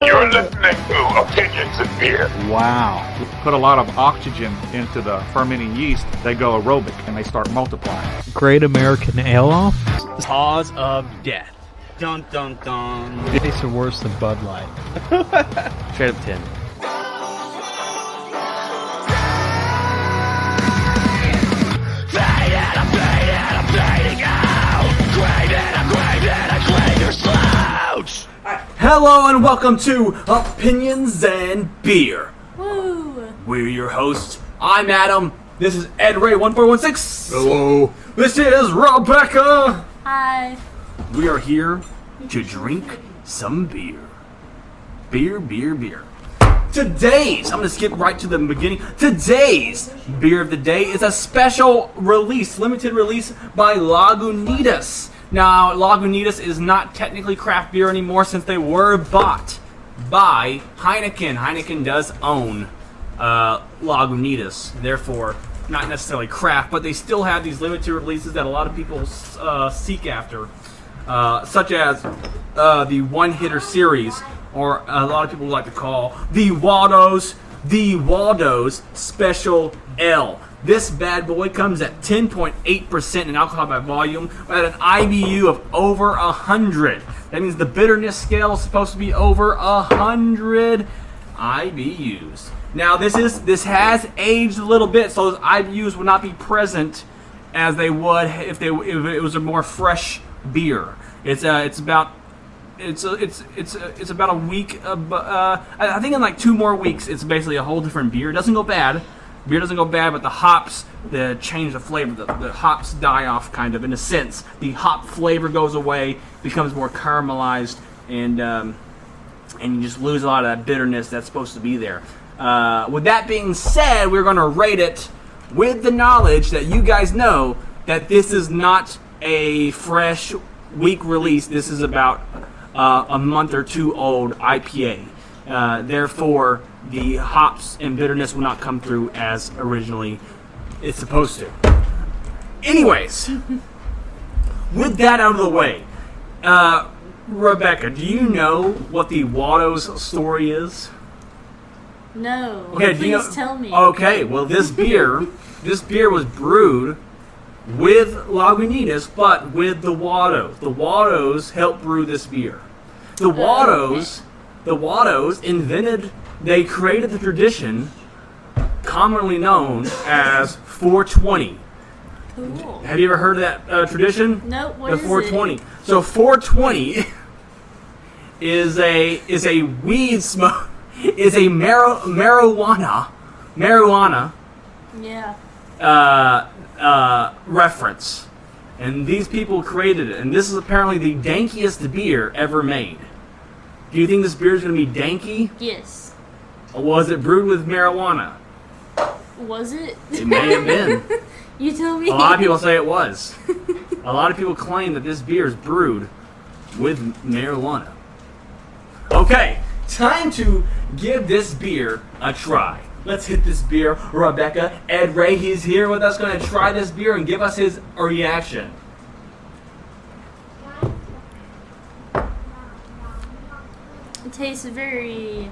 You're listening to Opinions in Beer. Wow. Put a lot of oxygen into the fermenting yeast, they go aerobic and they start multiplying. Great American Ale Off? Cause of death. Dun dun dun. It tastes worse than Bud Light. Straight up 10. Hello and welcome to Opinions and Beer. Woo! We're your hosts. I'm Adam. This is Ed Ray 1416. Hello. This is Rebecca. Hi. We are here to drink some beer. Beer. Today's, I'm going to skip right to the beginning. Today's beer of the day is a special release, limited release by Lagunitas. Now, Lagunitas is not technically craft beer anymore since they were bought by Heineken. Heineken does own Lagunitas, therefore not necessarily craft, but they still have these limited releases that a lot of people seek after, such as the one-hitter series, or a lot of people like to call the Waldos Special Ale. This bad boy comes at 10.8% in alcohol by volume at an IBU of over 100. That means the bitterness scale is supposed to be over 100 IBUs. Now this has aged a little bit, so those IBUs would not be present as they would if it was a more fresh beer. It's about a week. I think in like 2 more weeks, it's basically a whole different beer. It doesn't go bad. Beer doesn't go bad, but the hops, change the flavor. The hops die off, kind of, in a sense. The hop flavor goes away, becomes more caramelized, and you just lose a lot of that bitterness that's supposed to be there. With that being said, we're going to rate it with the knowledge that you guys know that this is not a fresh week release. This is about a month or 2 old IPA. Therefore, the hops and bitterness will not come through as originally it's supposed to. Anyways, with that out of the way, Rebecca, do you know what the Waldos story is? No. Okay, Please tell me. Okay, well this beer was brewed with Lagunitas, but with the Waldos. The Waldos helped brew this beer. The Waldos they created the tradition commonly known as 420. Cool. Have you ever heard of that tradition? No, what the is 420. it? So 420 is a weed smoke, is a marijuana Yeah. reference. And these people created it, and this is apparently the dankiest beer ever made. Do you think this beer is going to be danky? Yes. Or was it brewed with marijuana? Was it? It may have been. You tell me. A lot of people say it was. A lot of people claim that this beer is brewed with marijuana. Okay, time to give this beer a try. Let's hit this beer. Rebecca, Ed Ray, he's here with us, going to try this beer and give us his reaction. It tastes very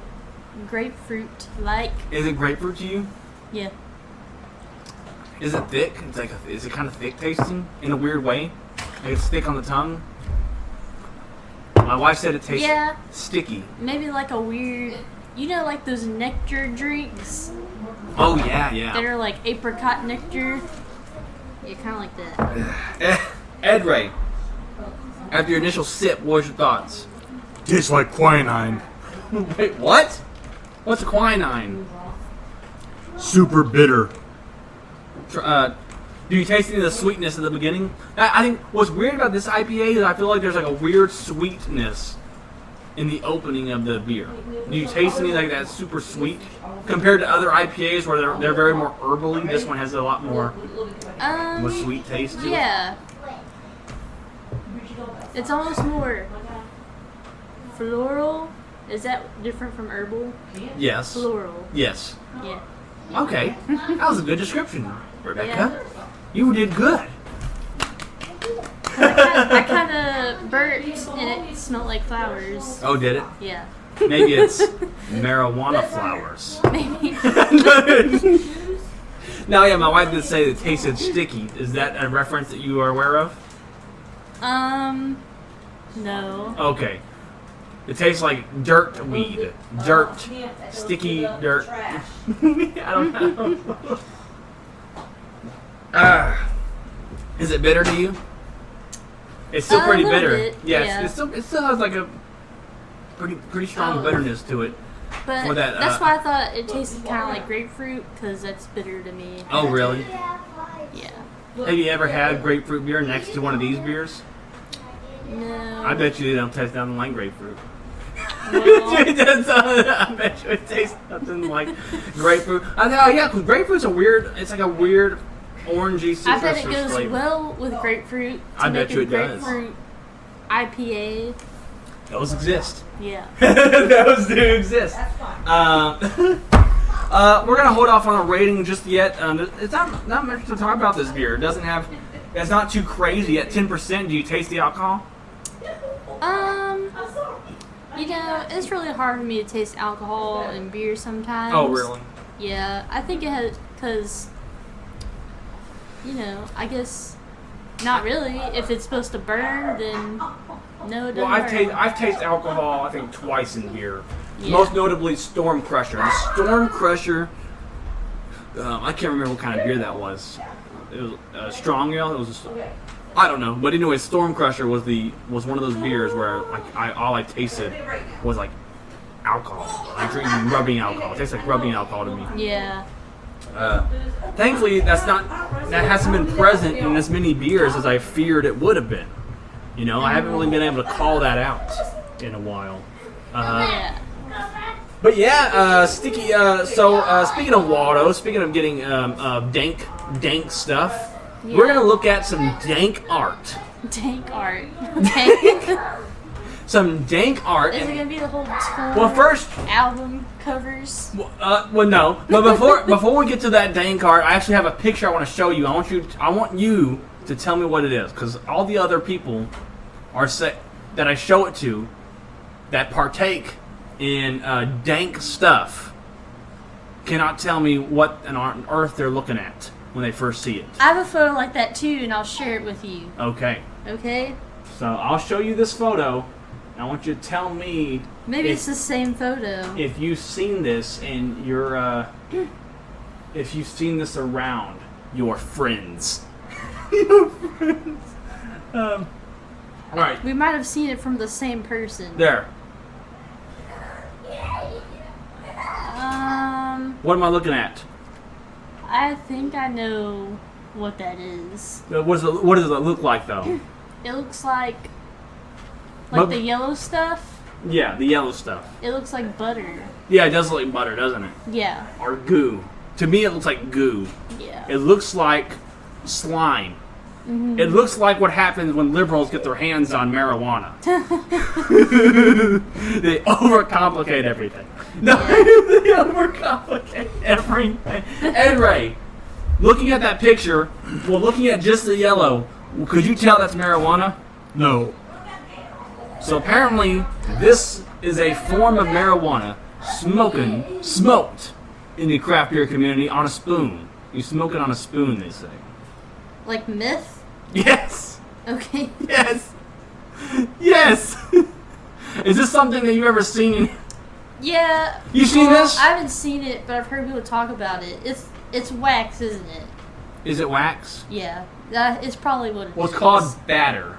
grapefruit-like. Is it grapefruit to you? Yeah. Is it thick? Is it kind of thick tasting in a weird way? Like it's thick on the tongue? My wife said it tastes sticky. Maybe like a weird, like those nectar drinks Oh, yeah. that are like apricot nectar? Yeah, kind of like that. Ed Ray, after your initial sip, what was your thoughts? Tastes like quinine. Wait, what? What's a quinine? Super bitter. Do you taste any of the sweetness at the beginning? I think what's weird about this IPA is I feel like there's like a weird sweetness in the opening of the beer. Do you taste any like that super sweet compared to other IPAs where they're very more herbally? This one has a lot more sweet taste to it. Yeah. It's almost more floral. Is that different from herbal? Yes. Floral. Yes. Yeah. Okay. That was a good description, Rebecca. Yeah. You did good. I kind of burped and it smelled like flowers. Oh, did it? Yeah. Maybe it's marijuana flowers. Maybe. Now, yeah, my wife did say it tasted sticky. Is that a reference that you are aware of? No. Okay. It tastes like dirt weed. Dirt. Sticky dirt. I don't know. Is it bitter to you? It's still pretty A little bitter. bit, Yes, yeah. it still has like a pretty strong bitterness to it. But For that, that's why I thought it tasted kind of like grapefruit, because that's bitter to me. Oh, really? Yeah. Have you ever had grapefruit beer next to one of these beers? No. I bet you they don't taste nothing like grapefruit. Well, I bet you it tastes nothing like grapefruit. I know, yeah, because grapefruit's it's like a weird orangey citrus I bet it goes flavor. well with grapefruit. To I make bet you a it does. grapefruit IPA. Those exist. Yeah. Those do exist. We're gonna hold off on a rating just yet. It's not much to talk about this beer. It doesn't have. It's not too crazy at 10%. Do you taste the alcohol? You know, it's really hard for me to taste alcohol in beer sometimes. Oh, really? Yeah, I think it has, because, you know, I guess not really. If it's supposed to burn, then no, it doesn't Well, burn. I've tasted alcohol, I think, twice in beer. Yeah. Most notably, Storm Crusher. The Storm Crusher. I can't remember what kind of beer that was. It was a strong ale. It was. I don't know, but anyway, Storm Crusher was one of those beers where like all I tasted was like alcohol. Like drinking rubbing alcohol. It tastes like rubbing alcohol to me. Yeah. Thankfully, that hasn't been present in as many beers as I feared it would have been. You know, I haven't really been able to call that out in a while. Yeah. But yeah, sticky. So speaking of Waldos, speaking of getting dank stuff, we're gonna look at some dank art. Dank art. Dank. Some dank art. Is it gonna be the whole tour? Well, first, album covers. well, no. But before we get to that dank art, I actually have a picture I want to show you. I want you to tell me what it is, because all the other people that I show it to that partake in dank stuff cannot tell me what on earth they're looking at when they first see it. I have a photo like that too, and I'll share it with you. Okay. Okay? So I'll show you this photo. And I want you to tell me Maybe it's the same photo. if you've seen this and if you've seen this around your friends. Your friends. All right. We might have seen it from the same person. There. What am I looking at? I think I know what that is. What does it look like though? It looks like But- the yellow stuff. Yeah, the yellow stuff. It looks like butter. Yeah, it does look like butter, doesn't it? Yeah. Or goo. To me, it looks like goo. Yeah. It looks like slime. It looks like what happens when liberals get their hands on marijuana. They overcomplicate everything. No, they overcomplicate everything. And Ray, looking at that picture, well, looking at just the yellow, could you tell that's marijuana? No. So apparently, this is a form of marijuana smoked in the craft beer community on a spoon. You smoke it on a spoon, they say. Like myth? Yes. Okay. Yes. Yes. Is this something that you've ever seen? Yeah. You seen this? I haven't seen it, but I've heard people talk about it. It's wax, isn't it? Is it wax? Yeah. That is probably what it is. Well, it's called batter.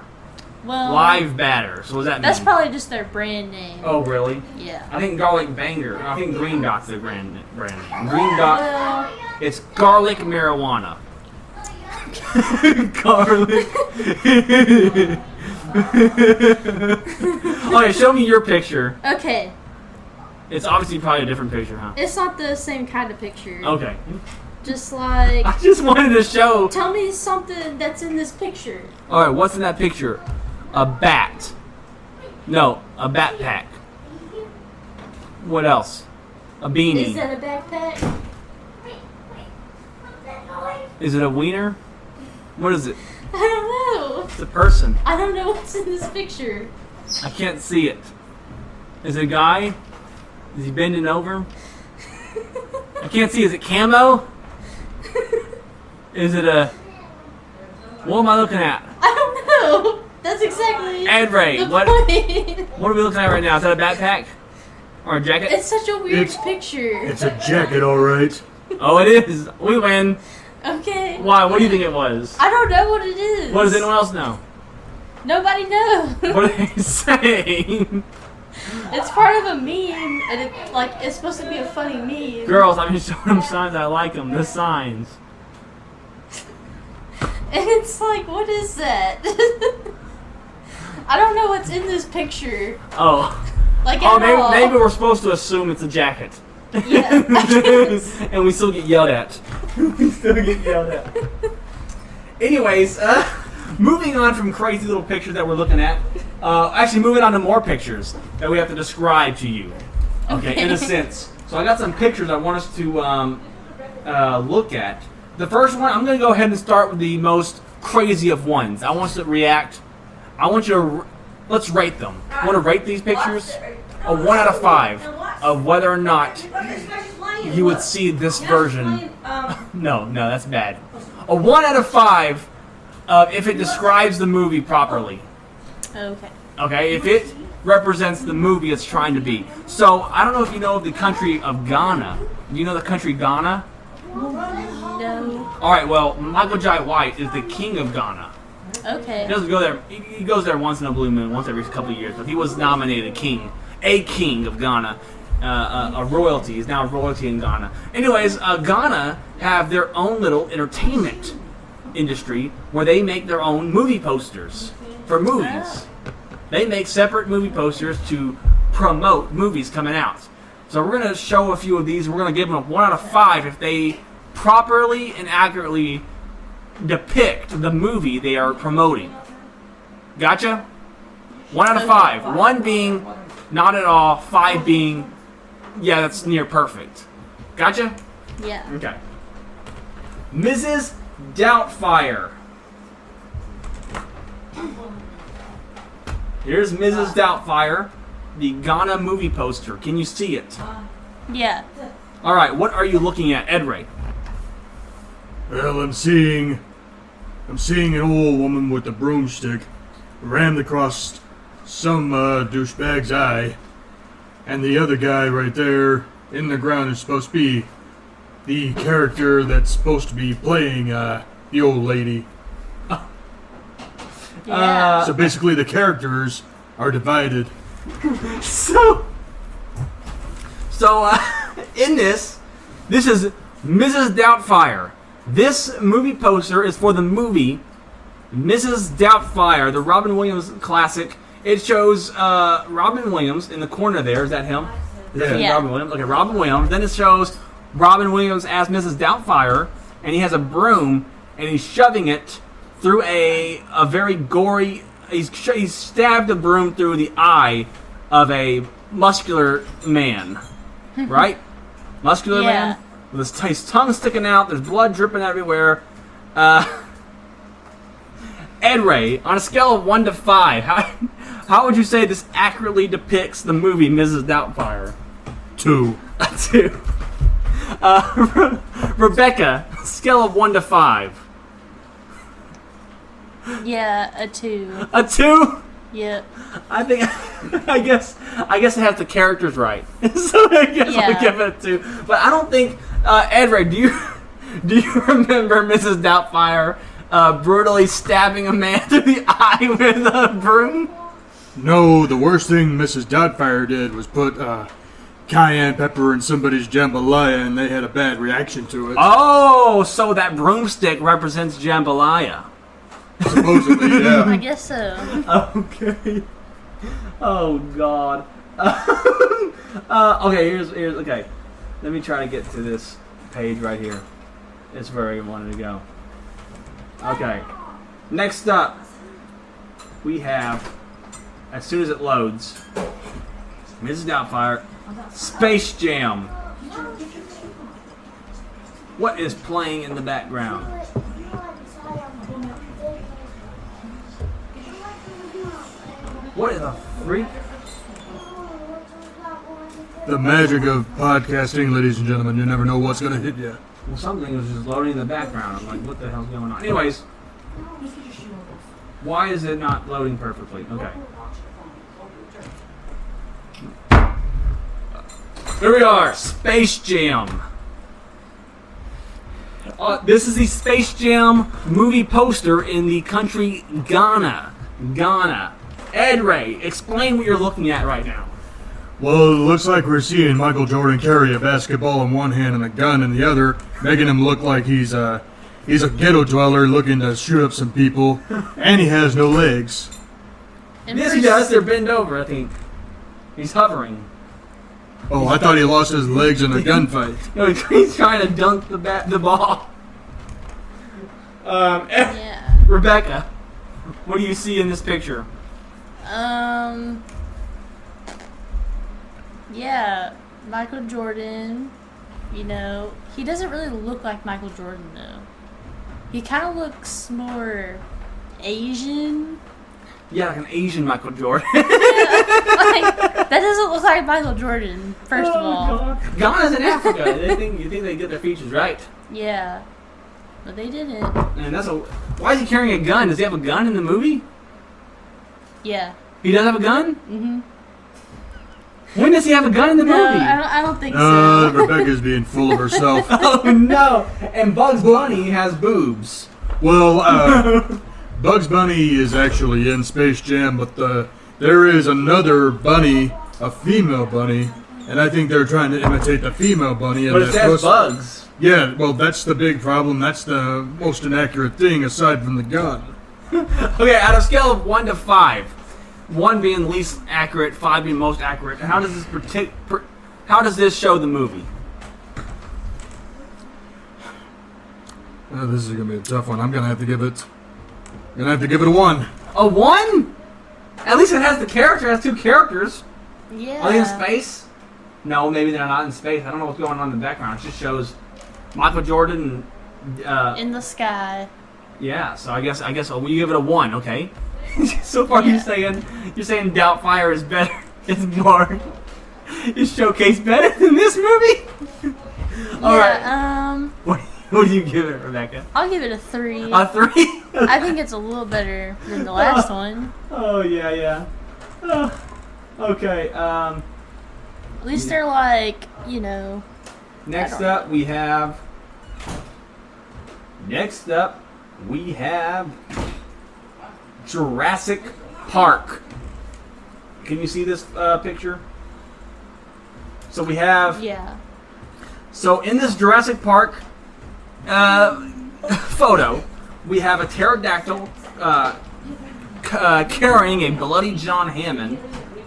Well, Live batter. So what does that mean? that's probably just their brand name. Oh, really? Yeah. I think Garlic Banger. I think Green Dot's the brand name. Green Dot. Well, It's garlic marijuana. Garlic. Okay, show me your picture. okay. It's obviously probably a different picture, huh? It's not the same kind of picture. Okay. Just like, I just wanted to show. tell me something that's in this picture. All right, what's in that picture? A bat. No, a backpack. What else? A beanie. Is that a backpack? Is it a wiener? What is it? I don't know. It's a person. I don't know what's in this picture. I can't see it. Is it a guy? Is he bending over? I can't see. Is it camo? Is it a... What am I looking at? I don't know. That's exactly Ed Ray, the what point. are we looking at right now? Is that a backpack? Or a jacket? It's such a weird It's- picture. It's a jacket, all right. Oh, it is. We win. Okay. Why? What do you think it was? I don't know what it is. What does anyone else know? Nobody knows. What are they saying? It's part of a meme, and it's supposed to be a funny meme. Girls, I've been showing them signs. I like them. The signs. And it's like, what is that? I don't know what's in this picture. Oh. Like Oh, at all. maybe we're supposed to assume it's a jacket. Yeah. And we still get yelled at. We still get yelled at. Anyways, moving on from crazy little pictures that we're looking at, actually moving on to more pictures that we have to describe to you. Okay, in a sense. So I got some pictures I want us to look at. The first one, I'm going to go ahead and start with the most crazy of ones. I want you to react. I want you to, let's rate them. I want to rate these pictures a 1 out of 5 of whether or not you would see this version. No, that's bad. A 1 out of 5 if it describes the movie properly. Okay. Okay, if it represents the movie it's trying to be. So, I don't know if you know the country of Ghana. Do you know the country Ghana? No. Alright, well, Michael Jai White is the king of Ghana. Okay. He doesn't go there. He goes there once in a blue moon, once every couple of years. But he was nominated a king of Ghana, a royalty. He's now a royalty in Ghana. Anyways, Ghana have their own little entertainment industry where they make their own movie posters for movies. They make separate movie posters to promote movies coming out. So we're going to show a few of these. We're going to give them a 1 out of 5 if they properly and accurately depict the movie they are promoting. Gotcha? 1 out of 5. 1 being not at all, 5 being, yeah, that's near perfect. Gotcha? Yeah. Okay. Mrs. Doubtfire. Here's Mrs. Doubtfire, the Ghana movie poster. Can you see it? Yeah. Alright, what are you looking at, Ed Ray? Well, I'm seeing an old woman with a broomstick rammed across some douchebag's eye, and the other guy right there in the ground is supposed to be the character that's supposed to be playing the old lady. Yeah. So basically, the characters are divided. So in this is Mrs. Doubtfire. This movie poster is for the movie Mrs. Doubtfire, the Robin Williams classic. It shows Robin Williams in the corner there. Is that him? Is that Yeah. Robin Williams? Okay, Robin Williams. Then it shows Robin Williams as Mrs. Doubtfire, and he has a broom, and he's shoving it through a very gory... He's stabbed a broom through the eye of a muscular man. Right? Muscular Yeah. man? With his tongue sticking out, there's blood dripping everywhere. Ed Ray, on a scale of 1 to 5, how would you say this accurately depicts the movie Mrs. Doubtfire? 2. A 2. Rebecca, scale of 1 to 5. Yeah, a 2. A 2? Yep. I guess it has the characters right. So I guess Yeah. I'll give it a 2. But I don't think, Ed Ray, do you remember Mrs. Doubtfire brutally stabbing a man through the eye with a broom? No, the worst thing Mrs. Doubtfire did was put cayenne pepper in somebody's jambalaya, and they had a bad reaction to it. Oh, so that broomstick represents jambalaya. Supposedly, I yeah. guess so. Okay. Oh God. Okay, here's okay. Let me try to get to this page right here. It's where I wanted to go. Okay. Next up, we have, as soon as it loads, Mrs. Doubtfire, Space Jam. What is playing in the background? What is a freak? The magic of podcasting, ladies and gentlemen. You never know what's gonna hit you. Well, something was just loading in the background. I'm like, what the hell's going on? Anyways, why is it not loading perfectly? Okay. Here we are, Space Jam. This is the Space Jam movie poster in the country Ghana. Ghana. Ed Ray, explain what you're looking at right now. Well, it looks like we're seeing Michael Jordan carry a basketball in one hand and a gun in the other, making him look like he's a ghetto dweller looking to shoot up some people, and he has no legs. Yes, he does. They're bent over, I think. He's hovering. Oh, I thought he lost his legs in a gunfight. No, he's trying to dunk the ball. Yeah. Rebecca, what do you see in this picture? Yeah, Michael Jordan, you know, he doesn't really look like Michael Jordan, though. He kind of looks more Asian. Yeah, like an Asian Michael Jordan. Like, that doesn't look like Michael Jordan, first of all. God. Ghana's in Africa. You think they get their features right. Yeah, but they didn't. And why is he carrying a gun? Does he have a gun in the movie? Yeah. He does have a gun? Mm-hmm. When does he have a gun in the No, movie? I don't think so. Rebecca's being full of herself. Oh no! And Bugs Bunny has boobs. Well, Bugs Bunny is actually in Space Jam, but there is another bunny, a female bunny, and I think they're trying to imitate the female bunny. But it says Bugs. Yeah, well, that's the big problem. That's the most inaccurate thing aside from the gun. Okay, out of a scale of 1 to 5, 1 being the least accurate, 5 being most accurate, how does this show the movie? This is gonna be a tough one. I'm gonna have to give it a 1. A 1? At least it has the character. It has 2 characters. Yeah. Are they in space? No, maybe they're not in space. I don't know what's going on in the background. It just shows Michael Jordan. In the sky. Yeah. So I guess we give it a 1. Okay. So far, Yeah. you're saying Doubtfire is better. It's more. Is Showcase better than this movie? All right. What do you give it, Rebecca? I'll give it a 3. A 3? I think it's a little better than the last one. Oh yeah. Okay. At least they're like, you know. Next up we have Jurassic Park. Can you see this picture? So we have. Yeah. So in this Jurassic Park photo, we have a pterodactyl carrying a bloody John Hammond,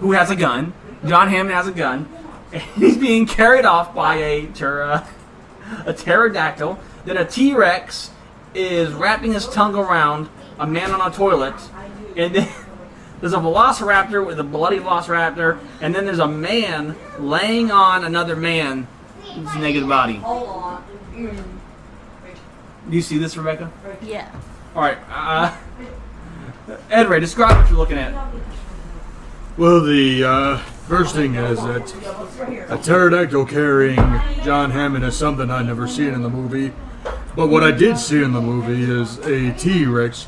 who has a gun. John Hammond has a gun, and he's being carried off by a pterodactyl. Then a T-Rex is wrapping his tongue around a man on a toilet, and then there's a velociraptor with a bloody velociraptor, and then there's a man laying on another man with his naked body. Do you see this, Rebecca? Yeah. All right. Ed Ray, describe what you're looking at. Well, the first thing is that a pterodactyl carrying John Hammond is something I'd never seen in the movie. But what I did see in the movie is a T-Rex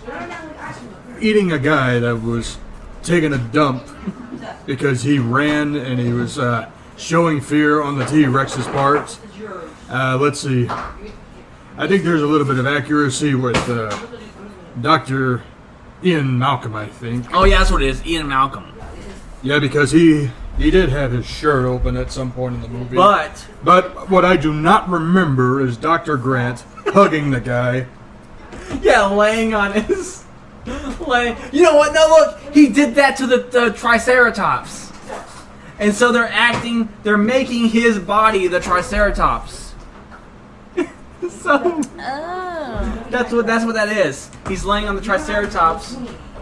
eating a guy that was taking a dump because he ran and he was showing fear on the T-Rex's part. Let's see. I think there's a little bit of accuracy with Dr. Ian Malcolm, I think. Oh, yeah, that's what it is. Ian Malcolm. Yeah, because he did have his shirt open at some point in the movie. But what I do not remember is Dr. Grant hugging the guy. yeah, laying on his. You know what? No, look, he did that to the Triceratops, and so they're making his body the Triceratops. So Oh. that's what that is. He's laying on the Triceratops,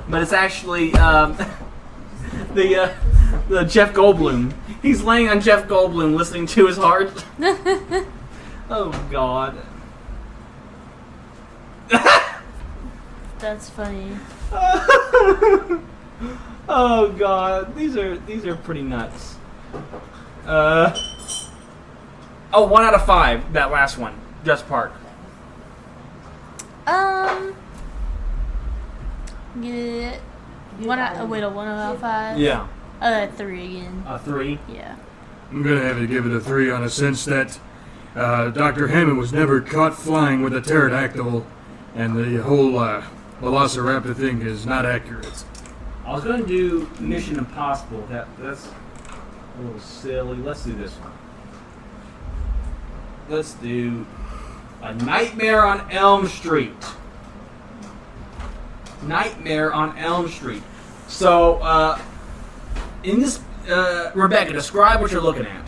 but it's actually the Jeff Goldblum. He's laying on Jeff Goldblum, listening to his heart. Oh God. That's funny. Oh God, these are pretty nuts. Oh, 1 out of 5. That last one, Just Park. Get one out. Wait, a 1 out of 5. Yeah. 3 again. 3. Yeah. I'm gonna have to give it a 3 on a sense that Dr. Hammond was never caught flying with a pterodactyl, and the whole velociraptor thing is not accurate. I was going to do Mission Impossible. That's a little silly. Let's do this one. Let's do A Nightmare on Elm Street. Nightmare on Elm Street. So, in this, Rebecca, describe what you're looking at.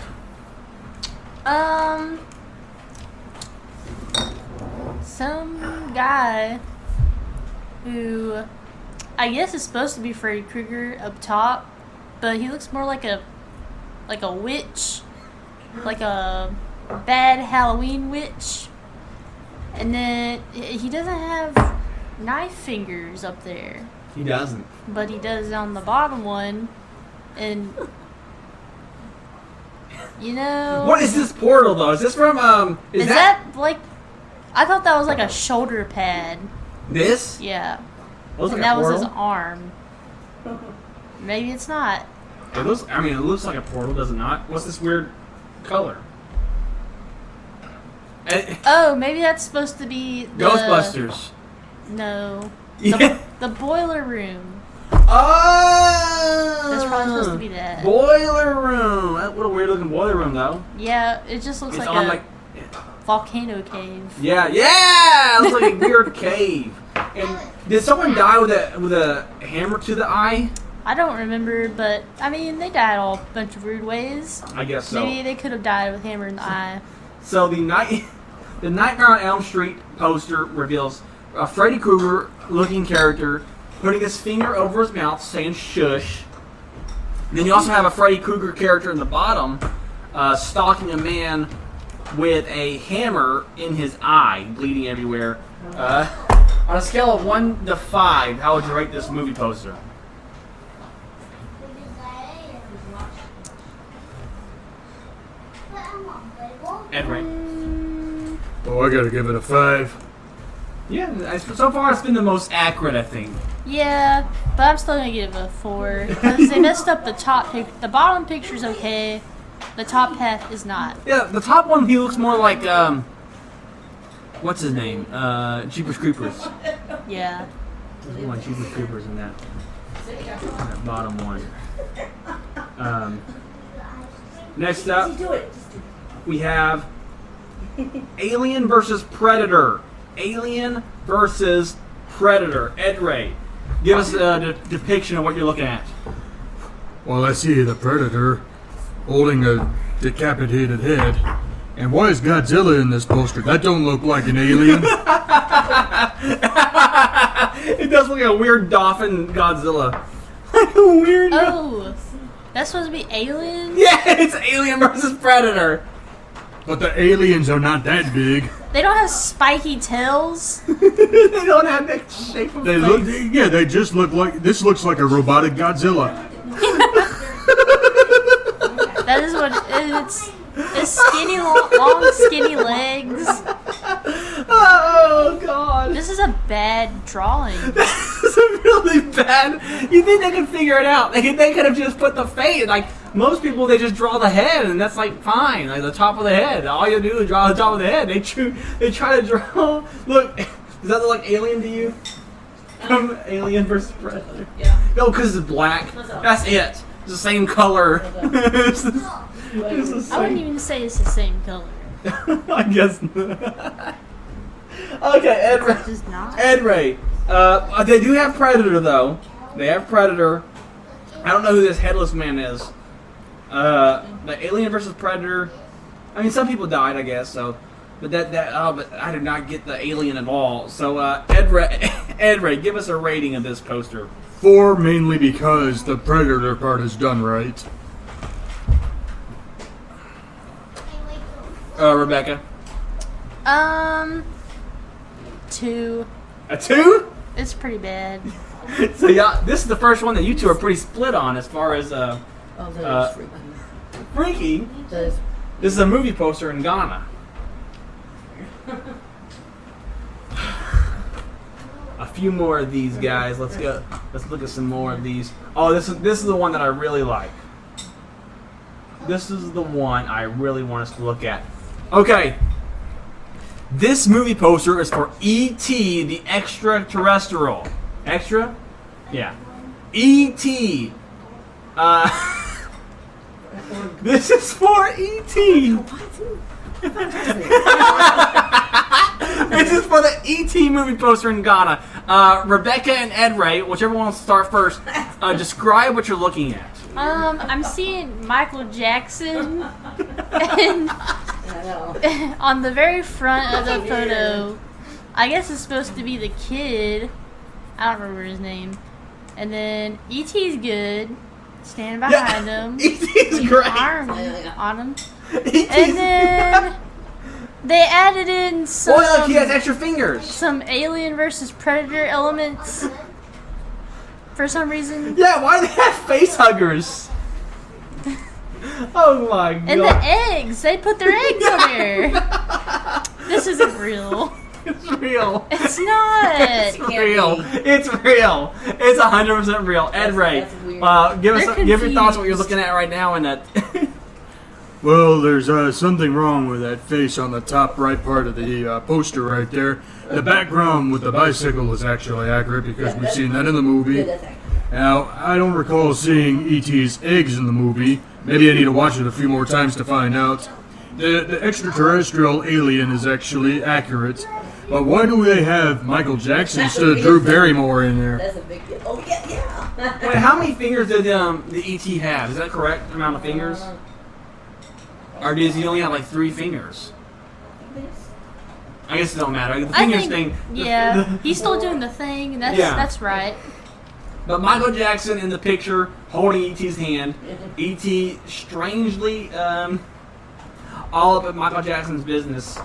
Some guy who I guess is supposed to be Freddy Krueger up top, but he looks more like a witch, like a bad Halloween witch. And then he doesn't have knife fingers up there, He doesn't. but he does on the bottom one. And you know, What is this portal, though? Is this from, is that like? I thought that was like a shoulder pad. this? Yeah. Looks And like that a was his portal. arm. Maybe it's not. It looks like a portal, does it not? What's this weird color? Oh, maybe that's supposed to be the Ghostbusters. No. Yeah. The boiler room. Oh! That's probably supposed to be that. Boiler room. What a weird looking boiler room, though. Yeah, it just looks It's like on a like. volcano cave. Yeah. It looks like a weird cave. And did someone die with a hammer to the eye? I don't remember, but I mean, they died all a bunch of weird ways. I guess so. Maybe they could have died with hammer in the eye. So the Nightmare on Elm Street poster reveals a Freddy Krueger looking character putting his finger over his mouth saying shush. Then you also have a Freddy Krueger character in the bottom stalking a man with a hammer in his eye, bleeding everywhere. On a scale of 1 to 5, how would you rate this movie poster? Ed, right? Oh, I gotta give it a 5. Yeah, so far it's been the most accurate, I think. Yeah, but I'm still gonna give it a 4 because they messed up the top pic. The bottom picture's okay. The top half is not. Yeah, the top one, he looks more like, what's his name? Jeepers Creepers. Yeah. There's more like Jeepers Creepers in that bottom one. Next up, we have Alien versus Predator. Alien versus Predator. Ed Ray, give us a depiction of what you're looking at. Well, I see the Predator holding a decapitated head. And why is Godzilla in this poster? That don't look like an alien. It does look like a weird dolphin Godzilla. Like a weird. Oh, that's supposed to be Alien? Yeah, it's Alien versus Predator. But the aliens are not that big. They don't have spiky tails. They don't have that shape of They face. look, yeah, they just look like, this looks like a robotic Godzilla. That is what it's. It's skinny, long, skinny legs. Oh god, This is a bad drawing. this is really bad. You think they could figure it out? They could have just put the face. Like most people, they just draw the head, and that's like fine, like the top of the head. All you do is draw the top of the head. They try to draw. Look, does that look like Alien to you? From Alien versus Predator. Yeah. No, because it's black. That's it. It's the same color. It's the I wouldn't even say it's the same color. I guess not. Okay, Ed Ray. It's just not. Ed Ray. They do have Predator, though. They have Predator. I don't know who this headless man is. The Alien versus Predator. I mean, some people died, I guess, so. But but I did not get the alien at all. So, Ed Ray, give us a rating of this poster. 4 mainly because the Predator part is done right. Rebecca. 2. A 2? It's pretty bad. So, yeah, this is the first one that you two are pretty split on as far as, Oh, that is freaking. freaky. This is a movie poster in Ghana. A few more of these guys. Let's go. Let's look at some more of these. Oh, this is the one that I really like. This is the one I really want us to look at. Okay. This movie poster is for E.T. the Extraterrestrial. Extra? Yeah. E.T. This is for E.T. This is for the E.T. movie poster in Ghana. Rebecca and Ed Ray, whichever one wants to start first, describe what you're looking at. I'm seeing Michael Jackson, and on the very front of the photo, I guess it's supposed to be the kid. I don't remember his name. And then E.T.'s good, standing behind him. E.T.'s great. Arm on him. E.T.'s And then they added in some. Oh, look, he has extra fingers. Some Alien versus Predator elements for some reason. Yeah, why do they have face huggers? Oh my god. And the eggs! They put their eggs on there! This isn't real. It's real. It's not! It's real. It's real. It's 100% real. Ed Ray, give your thoughts on what you're looking at right now in that. Well, there's something wrong with that face on the top right part of the poster right there. The background with the bicycle is actually accurate because we've seen that in the movie. Now, I don't recall seeing E.T.'s eggs in the movie. Maybe I need to watch it a few more times to find out. The extraterrestrial alien is actually accurate. But why do they have Michael Jackson instead of Drew Barrymore in there? That's a big deal. Oh, yeah. Wait, how many fingers did the E.T. have? Is that correct amount of fingers? Or does he only have like 3 fingers? I guess it don't matter. The fingers thing. Yeah, he's still doing the thing, and that's right. But Michael Jackson in the picture holding E.T.'s hand. E.T. strangely all up at Michael Jackson's business.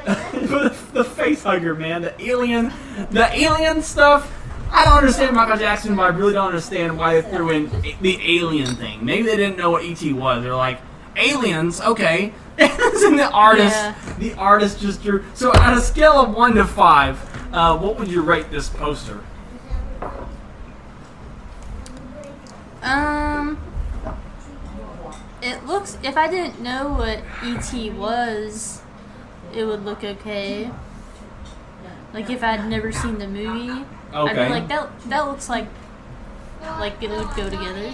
The face hugger, man. The alien stuff. I don't understand Michael Jackson, but I really don't understand why they threw in the alien thing. Maybe they didn't know what E.T. was. They're like, aliens, okay. And the artist just drew. So on a scale of 1 to 5, what would you rate this poster? It looks. If I didn't know what E.T. was, it would look okay. Like if I'd never seen the movie, I'd be like, that looks like it would go together.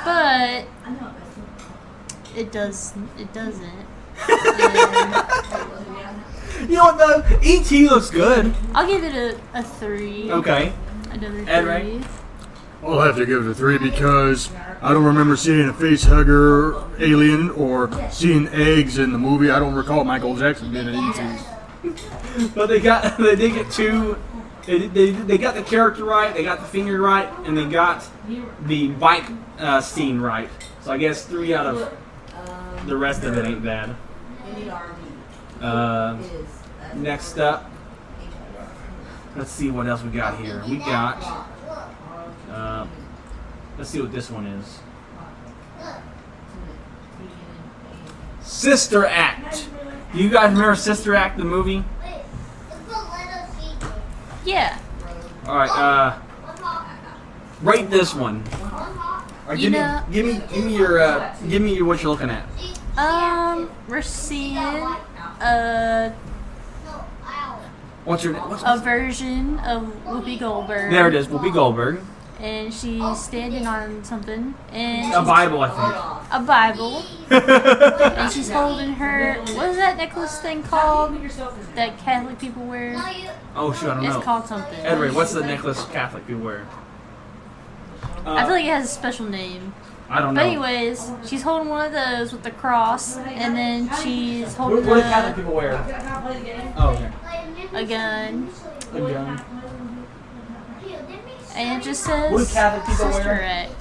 But it doesn't. You know what though? E.T. looks good. I'll give it a 3. Okay. Another 3. Ed Ray? I'll have to give it a 3 because I don't remember seeing a face hugger alien or seeing eggs in the movie. I don't recall Michael Jackson being an E.T. But they did get 2. They got the character right, they got the finger right, and they got the bike scene right. So I guess 3 out of the rest of it ain't bad. Next up, let's see what else we got here. We got. Let's see what this one is. Sister Act. Do you guys remember Sister Act, the movie? Yeah. All right. Rate this one. Or give me your what you're looking at. We're seeing What's a version of Whoopi Goldberg. There it is, Whoopi Goldberg. And she's standing on something. And A Bible, I think. A Bible. And she's holding her. What is that necklace thing called that Catholic people wear? Oh shoot, I don't know. It's called something. Edward, what's the necklace Catholic people wear? I feel like it has a special name. I don't know. But anyways, she's holding one of those with the cross, and then she's holding What do Catholic people wear? Oh, okay. a gun. A gun. And it just says What do Catholic people Sister wear? Act.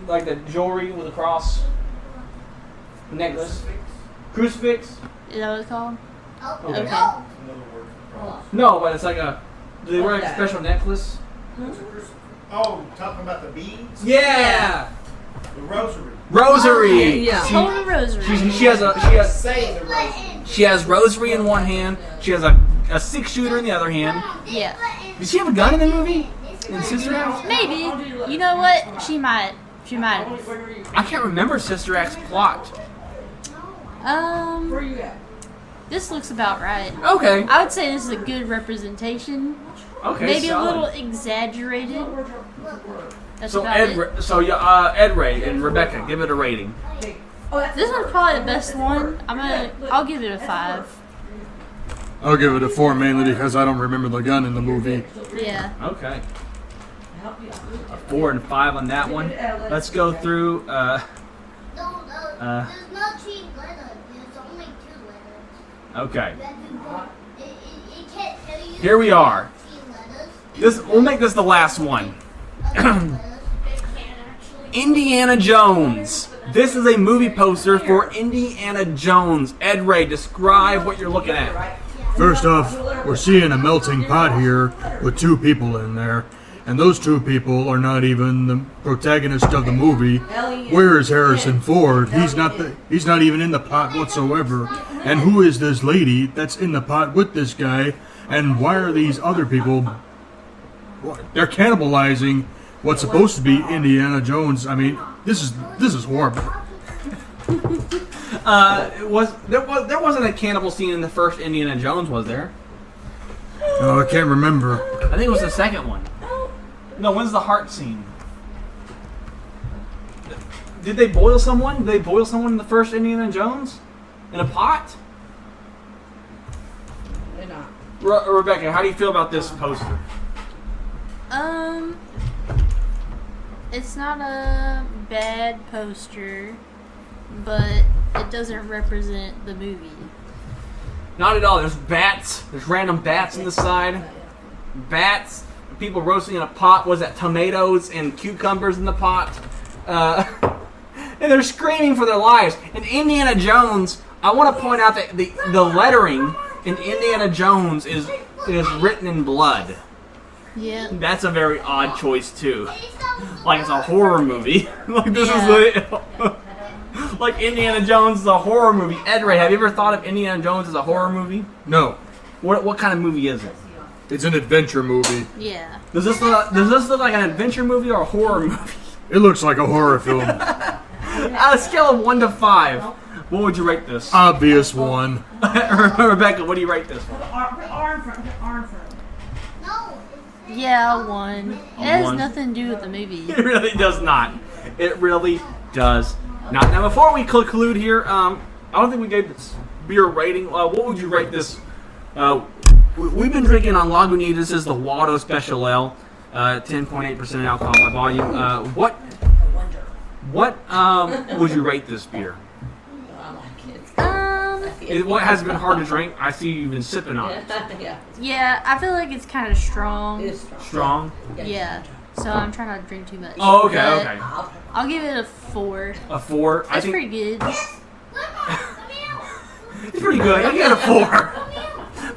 Like the jewelry with a cross, necklace, crucifix. Is that what it's called? Okay. No, but it's like a. Do they wear like a special necklace? Oh, talking about the beads? Yeah. The rosary. Rosary. Yeah. Hold the rosary. She has rosary in one hand. She has a 6-shooter in the other hand. Yeah. Did she have a gun in the movie? In Sister Act? Maybe. You know what? She might. She might have. I can't remember Sister Act's plot. This looks about right. Okay. I would say this is a good representation. Okay. Maybe solid. a little exaggerated. That's So about it. Ed Ray and Rebecca, give it a rating. This one's probably the best one. I'll give it a 5. I'll give it a 4 mainly because I don't remember the gun in the movie. Yeah. Okay. A 4 and 5 on that one. Let's go through. There's no 3 letters. There's only 2 letters. Okay. It can't tell you. Here we are. 3 letters. We'll make this the last one. Letters. Indiana Jones. This is a movie poster for Indiana Jones. Ed Ray, describe what you're looking at. First off, we're seeing a melting pot here with 2 people in there. And those 2 people are not even the protagonist of the movie. Where is Harrison Ford? He's not even in the pot whatsoever. And who is this lady that's in the pot with this guy? And why are these other people? They're cannibalizing what's supposed to be Indiana Jones. I mean, this is horrible. There wasn't a cannibal scene in the first Indiana Jones, was there? Oh, I can't remember. I think it was the second one. No, when's the heart scene? Did they boil someone? Did they boil someone in the first Indiana Jones? In a pot? They're not. Rebecca, how do you feel about this poster? It's not a bad poster, but it doesn't represent the movie. Not at all. There's bats. There's random bats on the side. Bats. People roasting in a pot. Was that tomatoes and cucumbers in the pot? And they're screaming for their lives. In Indiana Jones, I want to point out that the lettering in Indiana Jones is written in blood. Yeah. That's a very odd choice too. Like it's a horror movie. Like this Yeah. is like Indiana Jones is a horror movie. Ed Ray, have you ever thought of Indiana Jones as a horror movie? No, What kind of movie is it? it's an adventure movie. Yeah. Does this look like an adventure movie or a horror movie? It looks like a horror film. On a scale of 1 to 5, what would you rate this? Obvious one. Rebecca, what do you rate this one? No. Yeah, 1. It has 1. nothing to do with the movie. It really does not. It really does not. Now, before we conclude here, I don't think we gave this beer a rating. What would you rate this? We've been drinking on Lagunitas. This is the Waldos Special Ale, 10.8% alcohol by volume. What would you rate this beer? What has been hard to drink? I see you've been sipping on it. Yeah. Yeah, I feel like it's kind of strong. It is strong. Strong. Yeah. So I'm trying not to drink too much. Oh, okay, But okay. I'll give it a 4. A 4. I That's think pretty good. it's pretty good. I get a 4.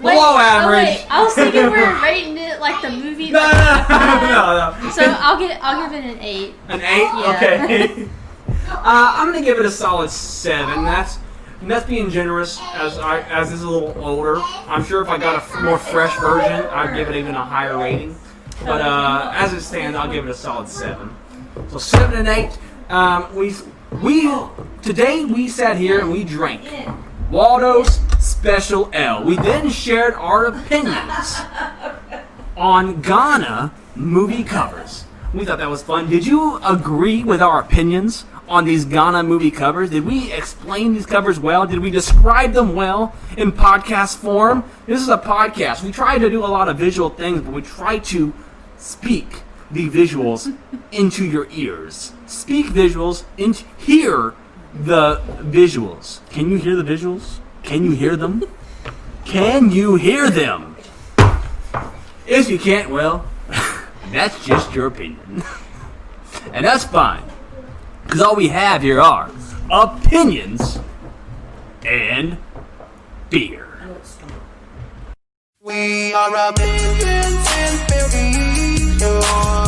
Wait, Below average. wait, I was thinking we were rating it like the movie. No, like, no. So I'll give it an 8. An 8? Yeah. Okay. I'm gonna give it a solid 7. That's being generous. As this is a little older, I'm sure if I got a more fresh version, I'd give it even a higher rating. But as it stands, I'll give it a solid 7. So 7 and 8. Today we sat here and we drank Waldos Special Ale. We then shared our opinions on Ghana movie covers. We thought that was fun. Did you agree with our opinions on these Ghana movie covers? Did we explain these covers well? Did we describe them well in podcast form? This is a podcast. We try to do a lot of visual things, but we try to speak the visuals into your ears. Speak visuals and hear the visuals. Can you hear the visuals? Can you hear them? Can you hear them? If you can't, well, that's just your opinion. And that's fine. Because all we have here are opinions and beer. We are a million and billion.